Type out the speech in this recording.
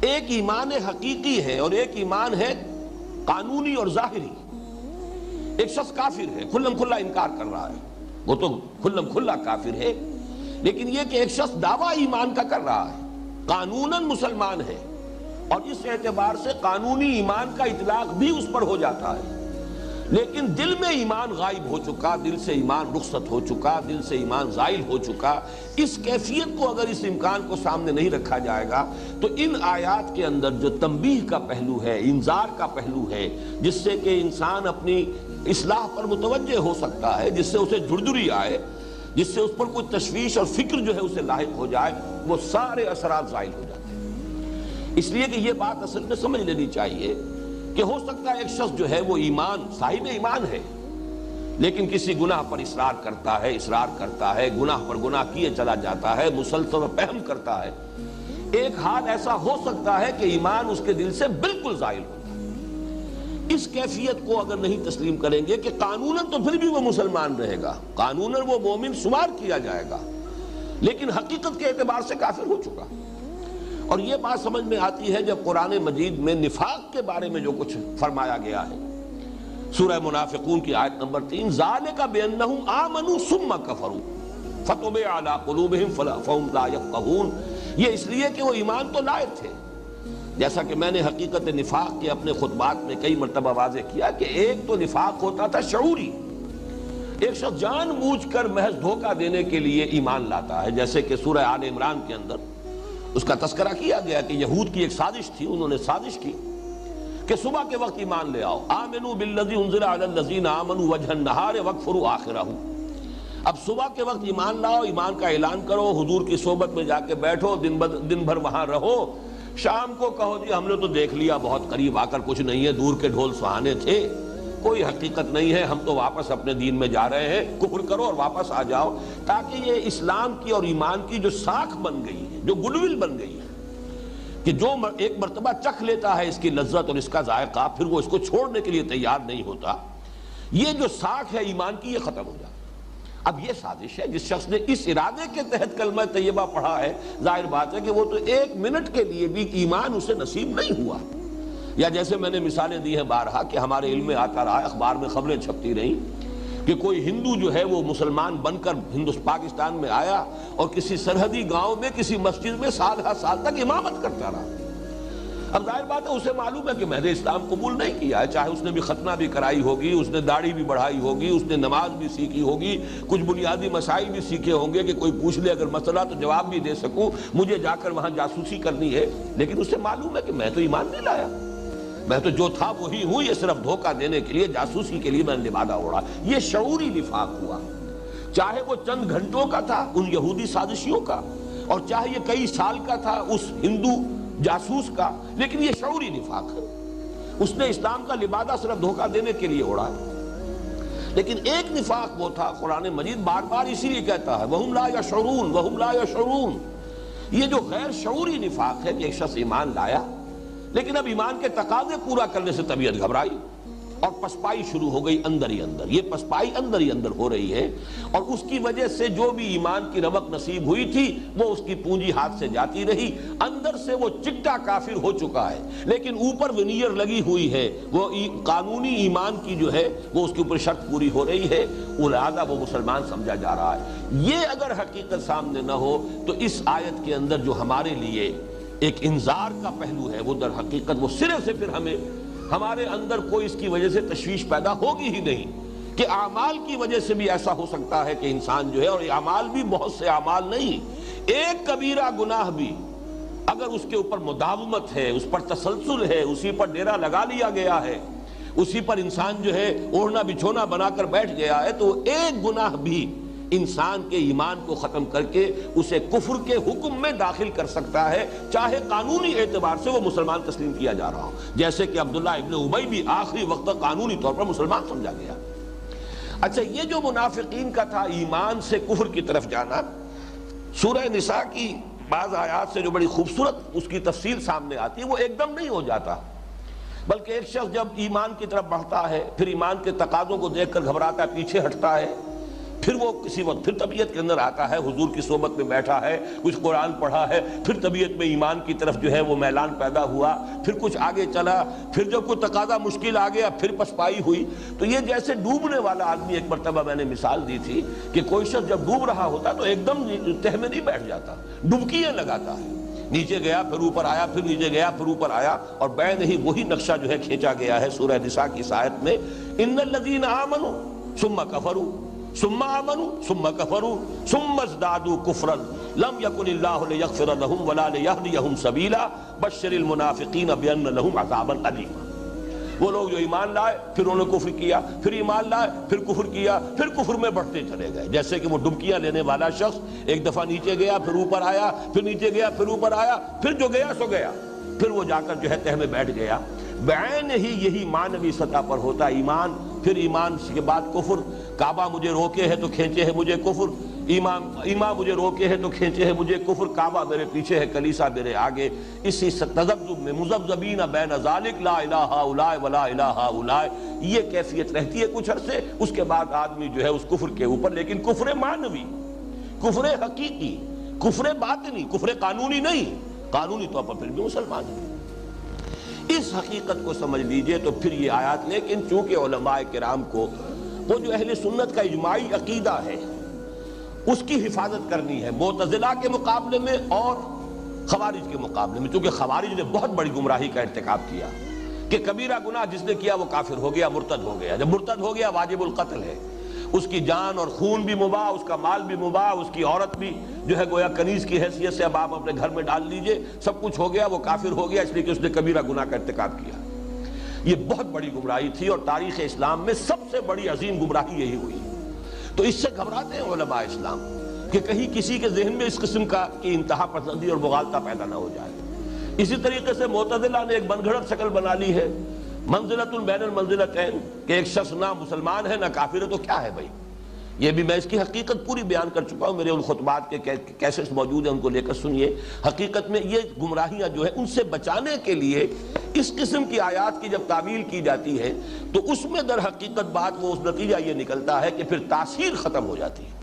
ایک ایمان حقیقی ہے اور ایک ایمان ہے قانونی اور ظاہری۔ ایک شخص کافر ہے، کھلم کھلا انکار کر رہا ہے، وہ تو کھلم کھلا کافر ہے، لیکن یہ کہ ایک شخص دعویٰ ایمان کا کر رہا ہے، قانوناً مسلمان ہے، اور اس اعتبار سے قانونی ایمان کا اطلاق بھی اس پر ہو جاتا ہے، لیکن دل میں ایمان غائب ہو چکا، دل سے ایمان رخصت ہو چکا، دل سے ایمان زائل ہو چکا۔ اس کیفیت کو اگر اس امکان کو سامنے نہیں رکھا جائے گا تو ان آیات کے اندر جو تنبیہ کا پہلو ہے، انذار کا پہلو ہے، جس سے کہ انسان اپنی اصلاح پر متوجہ ہو سکتا ہے، جس سے اسے جھڑجھڑی آئے، جس سے اس پر کوئی تشویش اور فکر جو ہے اسے لاحق ہو جائے، وہ سارے اثرات زائل ہو جاتے ہیں۔ اس لیے کہ یہ بات اصل میں سمجھ لینی چاہیے کہ ہو سکتا ہے ایک شخص جو ہے وہ ایمان صاحب ایمان ہے، لیکن کسی گناہ پر اصرار کرتا ہے، گناہ پر گناہ کیے چلا جاتا ہے، مسلسل پہم کرتا ہے۔ ایک حال ایسا ہو سکتا ہے کہ ایمان اس کے دل سے بالکل زائل ہوتا ہے۔ اس کیفیت کو اگر نہیں تسلیم کریں گے کہ قانوناً تو پھر بھی وہ مسلمان رہے گا، قانوناً وہ مومن شمار کیا جائے گا، لیکن حقیقت کے اعتبار سے کافر ہو چکا۔ اور یہ بات سمجھ میں آتی ہے جب قرآن مجید میں نفاق کے بارے میں جو کچھ فرمایا گیا ہے، سورہ منافقون کی آیت نمبر 3، ذالک بانہم آمنوا ثم کفروا فطبع علی قلوبہم فہم لا یفقہون۔ یہ اس لیے کہ وہ ایمان تو لائے تھے، جیسا کہ میں نے حقیقت نفاق کے اپنے خطبات میں کئی مرتبہ واضح کیا کہ ایک تو نفاق ہوتا تھا شعوری، ایک شخص جان بوجھ کر محض دھوکہ دینے کے لیے ایمان لاتا ہے، جیسے کہ سورہ آل عمران کے اندر اس کا تذکرہ کیا گیا کہ یہود کی ایک سازش تھی، انہوں نے سازش کی کہ صبح کے وقت ایمان لے آؤ، آمنوا بالذی انزل علی الذین آمنوا وجہ النہار واکفروا آخرہ۔ اب صبح کے وقت ایمان لاؤ، ایمان کا اعلان کرو، حضور کی صحبت میں جا کے بیٹھو، دن بھر وہاں رہو، شام کو کہو جی ہم نے تو دیکھ لیا، بہت قریب آ کر کچھ نہیں ہے، دور کے ڈھول سہانے تھے، کوئی حقیقت نہیں ہے، ہم تو واپس اپنے دین میں جا رہے ہیں، کفر کرو اور واپس آ جاؤ، تاکہ یہ اسلام کی اور ایمان کی جو ساکھ بن گئی ہے، جو گڈ ول بن گئی ہے کہ جو ایک مرتبہ چکھ لیتا ہے اس کی لذت اور اس کا ذائقہ، پھر وہ اس کو چھوڑنے کے لیے تیار نہیں ہوتا، یہ جو ساکھ ہے ایمان کی یہ ختم ہو جاتی۔ اب یہ سازش ہے، جس شخص نے اس ارادے کے تحت کلمہ طیبہ پڑھا ہے، ظاہر بات ہے کہ وہ تو ایک منٹ کے لیے بھی ایمان اسے نصیب نہیں ہوا۔ یا جیسے میں نے مثالیں دی ہیں بارہا کہ ہمارے علم میں آتا رہا، اخبار میں خبریں چھپتی رہیں کہ کوئی ہندو جو ہے وہ مسلمان بن کر پاکستان میں آیا اور کسی سرحدی گاؤں میں کسی مسجد میں سال ہر سال تک امامت کرتا رہا۔ اب ظاہر بات ہے اسے معلوم ہے کہ میں نے اسلام قبول نہیں کیا ہے، چاہے اس نے بھی ختنہ بھی کرائی ہوگی، اس نے داڑھی بھی بڑھائی ہوگی، اس نے نماز بھی سیکھی ہوگی، کچھ بنیادی مسائل بھی سیکھے ہوں گے کہ کوئی پوچھ لے اگر مسئلہ تو جواب بھی دے سکوں، مجھے جا کر وہاں جاسوسی کرنی ہے، لیکن اسے معلوم ہے کہ میں تو ایمان نہیں لایا، میں تو جو تھا وہی ہوں، یہ صرف دھوکہ دینے کے لیے، جاسوسی کے لیے میں نے لبادہ اوڑھا۔ یہ شعوری نفاق ہوا، چاہے وہ چند گھنٹوں کا تھا ان یہودی سازشیوں کا، اور چاہے یہ کئی سال کا تھا اس ہندو جاسوس کا، لیکن یہ شعوری نفاق ہے، اس نے اسلام کا لبادہ صرف دھوکہ دینے کے لیے اوڑھا ہے۔ لیکن ایک نفاق وہ تھا، قرآن مجید بار بار اسی لیے کہتا ہے وَهُمْ لَا يَشْعُرُونَ وَهُمْ لَا يَشْعُرُونَ، یہ جو غیر شعوری نفاق ہے کہ ایک شخص ایمان لایا لیکن اب ایمان کے تقاضے پورا کرنے سے طبیعت گھبرائی اور پسپائی شروع ہو گئی اندر ہی اندر، یہ پسپائی اندر ہی اندر ہو رہی ہے، اور اس کی وجہ سے جو بھی ایمان کی رمق نصیب ہوئی تھی وہ اس کی پونجی ہاتھ سے جاتی رہی، اندر سے وہ چٹا کافر ہو چکا ہے، لیکن اوپر ونیئر لگی ہوئی ہے، وہ قانونی ایمان کی جو ہے وہ اس کے اوپر شرط پوری ہو رہی ہے، لہذا وہ مسلمان سمجھا جا رہا ہے۔ یہ اگر حقیقت سامنے نہ ہو تو اس آیت کے اندر جو ہمارے لیے ایک انذار کا پہلو ہے وہ در حقیقت وہ سرے سے پھر ہمارے اندر کوئی اس کی وجہ سے تشویش پیدا ہوگی ہی نہیں، کہ اعمال کی وجہ سے بھی ایسا ہو سکتا ہے کہ انسان جو ہے، اور اعمال بھی بہت سے اعمال نہیں، ایک کبیرہ گناہ بھی اگر اس کے اوپر مداومت ہے، اس پر تسلسل ہے، اسی پر ڈیرا لگا لیا گیا ہے، اسی پر انسان جو ہے اوڑھنا بچھونا بنا کر بیٹھ گیا ہے، تو ایک گناہ بھی انسان کے ایمان کو ختم کر کے اسے کفر کے حکم میں داخل کر سکتا ہے، چاہے قانونی اعتبار سے وہ مسلمان تسلیم کیا جا رہا ہو، جیسے کہ عبداللہ ابن ابی بھی آخری وقت تک قانونی طور پر مسلمان سمجھا گیا۔ اچھا، یہ جو منافقین کا تھا ایمان سے کفر کی طرف جانا، سورہ نساء کی بعض آیات سے جو بڑی خوبصورت اس کی تفصیل سامنے آتی ہے، وہ ایک دم نہیں ہو جاتا، بلکہ ایک شخص جب ایمان کی طرف بڑھتا ہے، پھر ایمان کے تقاضوں کو دیکھ کر گھبراتا ہے، پیچھے ہٹتا ہے، پھر وہ کسی وقت پھر طبیعت کے اندر آتا ہے، حضور کی صحبت میں بیٹھا ہے، کچھ قرآن پڑھا ہے، پھر طبیعت میں ایمان کی طرف جو ہے وہ میلان پیدا ہوا، پھر کچھ آگے چلا، پھر جب کوئی تقاضا مشکل آ گیا پھر پسپائی ہوئی۔ تو یہ جیسے ڈوبنے والا آدمی، ایک مرتبہ میں نے مثال دی تھی کہ کوئی شخص جب ڈوب رہا ہوتا تو ایک دم تہ میں نہیں بیٹھ جاتا، ڈبکیاں لگاتا ہے، نیچے گیا پھر اوپر آیا، پھر نیچے گیا پھر اوپر آیا، اور بین ہی وہی نقشہ جو ہے کھینچا گیا ہے سورہ نساء کی اس آیت میں، ان الذین آمنوا ثم کفروا ثم آمنوا ثم کفروا ثم ازدادوا کفرا لم یکن اللہ لیغفر لهم ولا لیہدیہم سبیلا بشر المنافقین بان لهم عذابا الیما۔ وہ لوگ جو ایمان لائے پھر انہوں نے کفر کیا، پھر ایمان لائے پھر کفر کیا، پھر کفر میں بڑھتے چلے گئے، جیسے کہ وہ ڈبکیاں لینے والا شخص ایک دفعہ نیچے گیا پھر اوپر آیا، پھر نیچے گیا پھر اوپر آیا، پھر جو گیا سو گیا، پھر وہ جا کر جو ہے تہ میں بیٹھ گیا۔ بعین ہی یہی معنوی سطح پر ہوتا ہے ایمان، پھر ایمان کے بعد کفر، کعبہ مجھے روکے ہے تو کھینچے ہے مجھے کفر، ایمان مجھے روکے ہے تو کھینچے ہے مجھے کفر، کعبہ میرے پیچھے ہے کلیسا میرے آگے، اسی تذبذب میں مذبذبین بین ذالک لا الہ ہؤلاء ولا الہ ہؤلاء، یہ کیفیت رہتی ہے کچھ عرصے، اس کے بعد آدمی جو ہے اس کفر کے اوپر، لیکن کفر معنوی، کفر حقیقی، کفر باطنی، کفر قانونی نہیں، قانونی طور پر پھر بھی مسلمان ہے۔ اس حقیقت کو سمجھ لیجئے تو پھر یہ آیات، لیکن چونکہ علماء کرام کو وہ جو اہل سنت کا اجماعی عقیدہ ہے اس کی حفاظت کرنی ہے، معتزلہ کے مقابلے میں اور خوارج کے مقابلے میں، چونکہ خوارج نے بہت بڑی گمراہی کا ارتکاب کیا کہ کبیرہ گناہ جس نے کیا وہ کافر ہو گیا، مرتد ہو گیا، جب مرتد ہو گیا واجب القتل ہے، اس کی جان اور خون بھی مباح، اس کا مال بھی مباح، اس کی عورت بھی جو ہے گویا کنیز کی حیثیت سے اب آپ اپنے گھر میں ڈال لیجئے، سب کچھ ہو گیا، وہ کافر ہو گیا اس لیے کہ اس نے کبیرہ گناہ کا ارتکاب کیا۔ یہ بہت بڑی گمراہی تھی اور تاریخ اسلام میں سب سے بڑی عظیم گمراہی یہی ہوئی۔ تو اس سے گھبراتے ہیں علماء اسلام کہ کہیں کسی کے ذہن میں اس قسم کی انتہا پسندی اور مغالطہ پیدا نہ ہو جائے۔ اسی طریقے سے معتزلہ نے ایک من گھڑت شکل بنا لی ہے، منزلۃ بین المنزلتین، کہ ایک شخص نہ مسلمان ہے نہ کافر ہے تو کیا ہے بھائی؟ یہ بھی میں اس کی حقیقت پوری بیان کر چکا ہوں، میرے ان خطبات کے کیسٹس موجود ہیں، ان کو لے کر سنیے۔ حقیقت میں یہ گمراہیاں جو ہیں ان سے بچانے کے لیے اس قسم کی آیات کی جب تعویل کی جاتی ہے تو اس میں در حقیقت بات وہ اس نتیجہ یہ نکلتا ہے کہ پھر تاثیر ختم ہو جاتی ہے۔